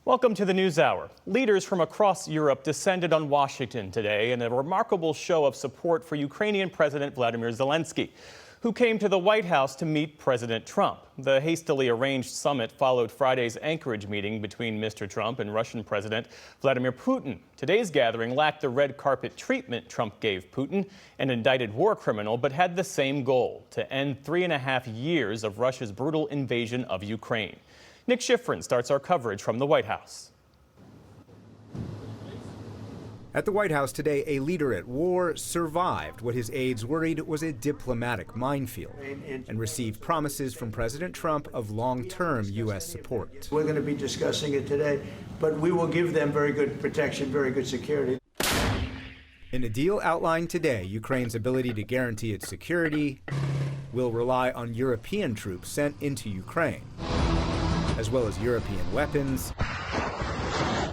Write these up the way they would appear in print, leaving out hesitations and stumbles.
Welcome to the NewsHour. Leaders from across Europe descended on Washington today in a remarkable show of support for Ukrainian President Vladimir Zelensky, who came to the White House to meet President Trump. The hastily arranged summit followed Friday's Anchorage meeting between Mr. Trump and Russian President Vladimir Putin. Today's gathering lacked the red carpet treatment Trump gave Putin, an indicted war criminal, but had the same goal: to end 3.5 years of Russia's brutal invasion of Ukraine. Nick Schifrin starts our coverage from the White House. At the White House today, a leader at war survived what his aides worried was a diplomatic minefield and received promises from President Trump of long-term U.S. support. We're going to be discussing it today, but we will give them very good protection, very good security. In a deal outlined today, Ukraine's ability to guarantee its security will rely on European troops sent into Ukraine, as well as European weapons,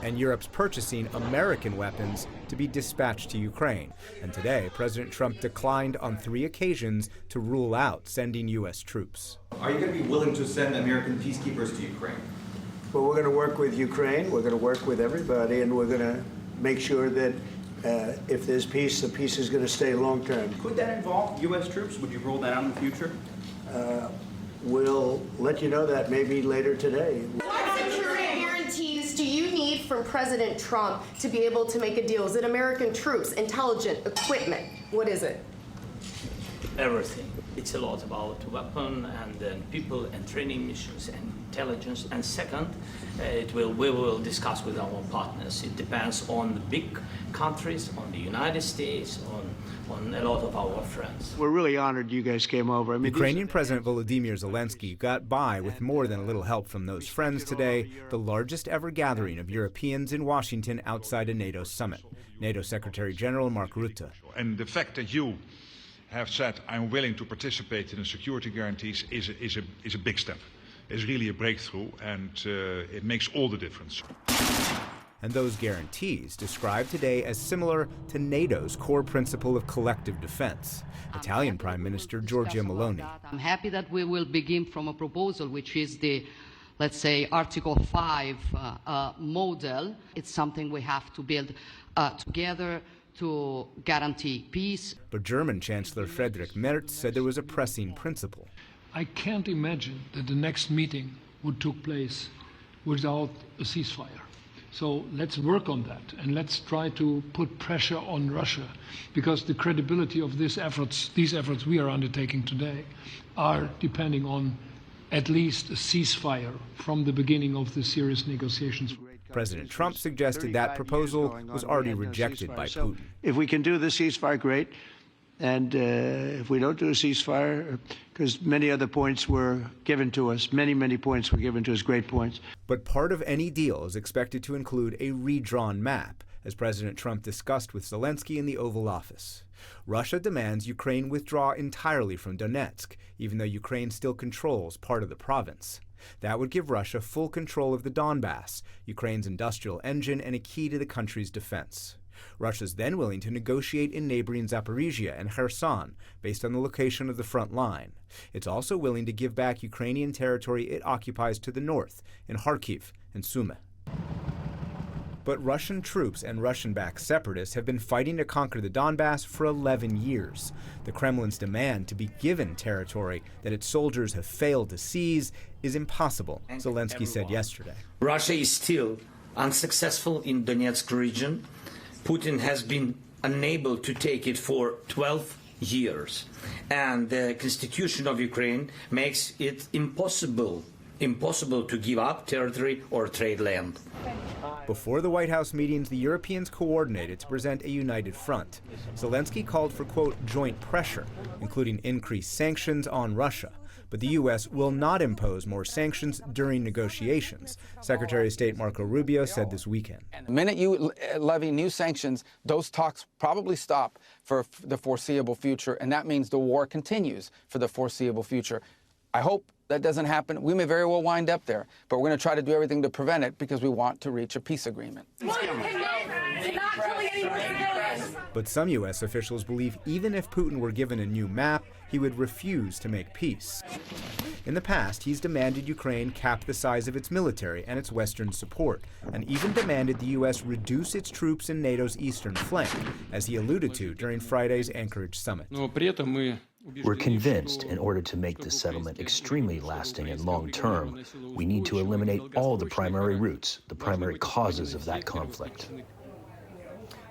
and Europe's purchasing American weapons to be dispatched to Ukraine. And today, President Trump declined on 3 occasions to rule out sending U.S. troops. Are you going to be willing to send American peacekeepers to Ukraine? Well, we're going to work with Ukraine, we're going to work with everybody, and we're going to make sure that if there's peace, the peace is going to stay long term. Could that involve U.S. troops? Would you rule that out in the future? We'll let you know that maybe later today. What security guarantees do you need from President Trump to be able to make a deal? Is it American troops, intelligence, equipment? What is it? Everything. It's a lot about weapon and then people and training missions and intelligence. And second, we will discuss with our partners. It depends on the big countries, on the United States, on a lot of our friends. We're really honored you guys came over. Ukrainian President Volodymyr Zelensky got by with more than a little help from those friends today, the largest ever gathering of Europeans in Washington outside a NATO summit. NATO Secretary General Mark Rutte. And the fact that you have said, I'm willing to participate in the security guarantees is a big step. It's really a breakthrough, and it makes all the difference. And those guarantees described today as similar to NATO's core principle of collective defense. Italian Prime Minister Giorgia Meloni. I'm happy that we will begin from a proposal which is the, let's say, Article 5 model. It's something we have to build together to guarantee peace. But German Chancellor Friedrich Merz said there was a pressing principle. I can't imagine that the next meeting would take place without a ceasefire. So let's work on that, and let's try to put pressure on Russia, because the credibility of these efforts we are undertaking today are depending on at least a ceasefire from the beginning of the serious negotiations. President Trump suggested that proposal was already rejected by Putin. If we can do the ceasefire, great. And if we don't do a ceasefire, because many other points were given to us, many points were given to us, great points. But part of any deal is expected to include a redrawn map, as President Trump discussed with Zelensky in the Oval Office. Russia demands Ukraine withdraw entirely from Donetsk, even though Ukraine still controls part of the province. That would give Russia full control of the Donbass, Ukraine's industrial engine and a key to the country's defense. Russia's then willing to negotiate in neighboring Zaporizhia and Kherson, based on the location of the front line. It's also willing to give back Ukrainian territory it occupies to the north, in Kharkiv and Sumy. But Russian troops and Russian-backed separatists have been fighting to conquer the Donbass for 11 years. The Kremlin's demand to be given territory that its soldiers have failed to seize is impossible, Zelensky said yesterday. Russia is still unsuccessful in Donetsk region. Putin has been unable to take it for 12 years. And the constitution of Ukraine makes it impossible to give up territory or trade land. Before the White House meetings, the Europeans coordinated to present a united front. Zelensky called for, quote, joint pressure, including increased sanctions on Russia. But the U.S. will not impose more sanctions during negotiations, Secretary of State Marco Rubio said this weekend. The minute you levy new sanctions, those talks probably stop for the foreseeable future, and that means the war continues for the foreseeable future. I hope that doesn't happen. We may very well wind up there, but we're going to try to do everything to prevent it because we want to reach a peace agreement. One cannot But some U.S. officials believe even if Putin were given a new map, he would refuse to make peace. In the past, he's demanded Ukraine cap the size of its military and its Western support, and even demanded the U.S. reduce its troops in NATO's eastern flank, as he alluded to during Friday's Anchorage summit. We're convinced in order to make this settlement extremely lasting and long-term, we need to eliminate all the primary roots, the primary causes of that conflict.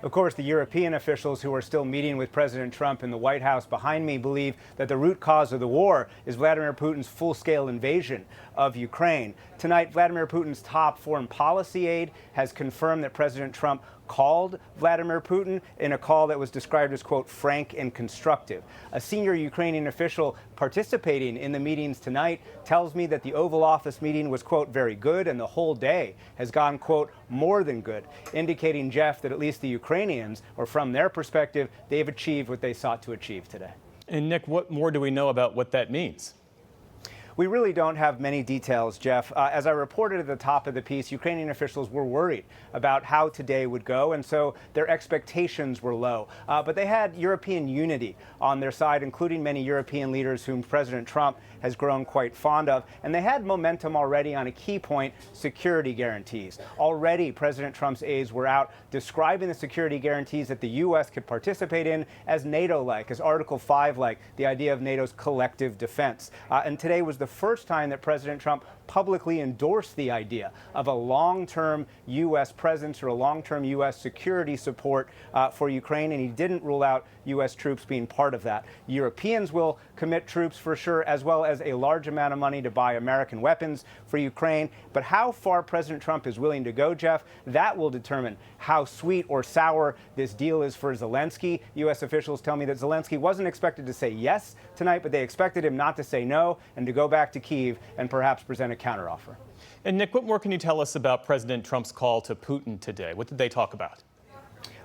Of course, the European officials who are still meeting with President Trump in the White House behind me believe that the root cause of the war is Vladimir Putin's full-scale invasion of Ukraine. Tonight, Vladimir Putin's top foreign policy aide has confirmed that President Trump called Vladimir Putin in a call that was described as, quote, frank and constructive. A senior Ukrainian official participating in the meetings tonight tells me that the Oval Office meeting was, quote, very good, and the whole day has gone, quote, more than good, indicating, Jeff, that at least the Ukrainians, or from their perspective, they've achieved what they sought to achieve today. And Nick, what more do we know about what that means? We really don't have many details, Jeff. As I reported at the top of the piece, Ukrainian officials were worried about how today would go, and so their expectations were low. But they had European unity on their side, including many European leaders whom President Trump has grown quite fond of. And they had momentum already on a key point, security guarantees. Already, President Trump's aides were out describing the security guarantees that the U.S. could participate in as NATO-like, as Article 5-like, the idea of NATO's collective defense. And today was the first time that President Trump publicly endorsed the idea of a long-term U.S. presence or a long-term U.S. security support for Ukraine, and he didn't rule out U.S. troops being part of that. Europeans will commit troops for sure, as well as a large amount of money to buy American weapons for Ukraine. But how far President Trump is willing to go, Jeff, that will determine how sweet or sour this deal is for Zelensky. U.S. officials tell me that Zelensky wasn't expected to say yes tonight, but they expected him not to say no and to go back to Kyiv and perhaps present a counteroffer. And Nick, what more can you tell us about President Trump's call to Putin today? What did they talk about?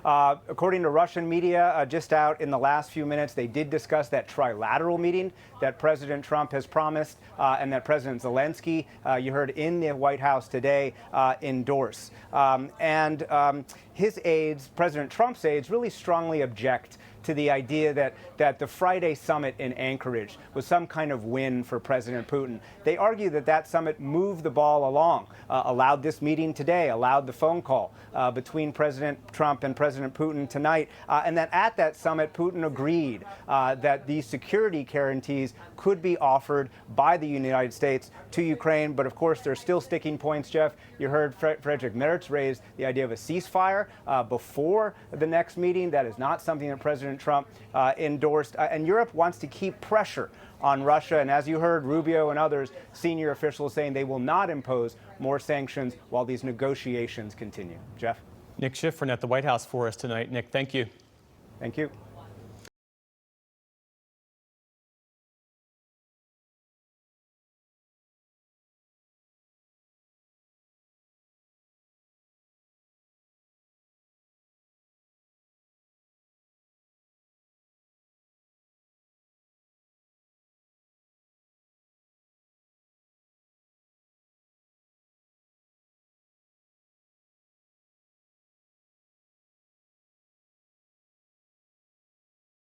According to Russian media, just out in the last few minutes, they did discuss that trilateral meeting that President Trump has promised and that President Zelensky, you heard in the White House today, endorse. His aides, President Trump's aides, really strongly object to the idea that the Friday summit in Anchorage was some kind of win for President Putin. They argue that that summit moved the ball along, allowed this meeting today, allowed the phone call between President Trump and President Putin tonight, and that at that summit, Putin agreed that these security guarantees could be offered by the United States to Ukraine. But of course, there's still sticking points, Jeff. You heard Frederick Merz raise the idea of a ceasefire before the next meeting. That is not something that President Trump endorsed. And Europe wants to keep pressure on Russia. And as you heard, Rubio and others, senior officials saying they will not impose more sanctions while these negotiations continue. Jeff? Nick Schifrin at the White House for us tonight. Nick, thank you. Thank you.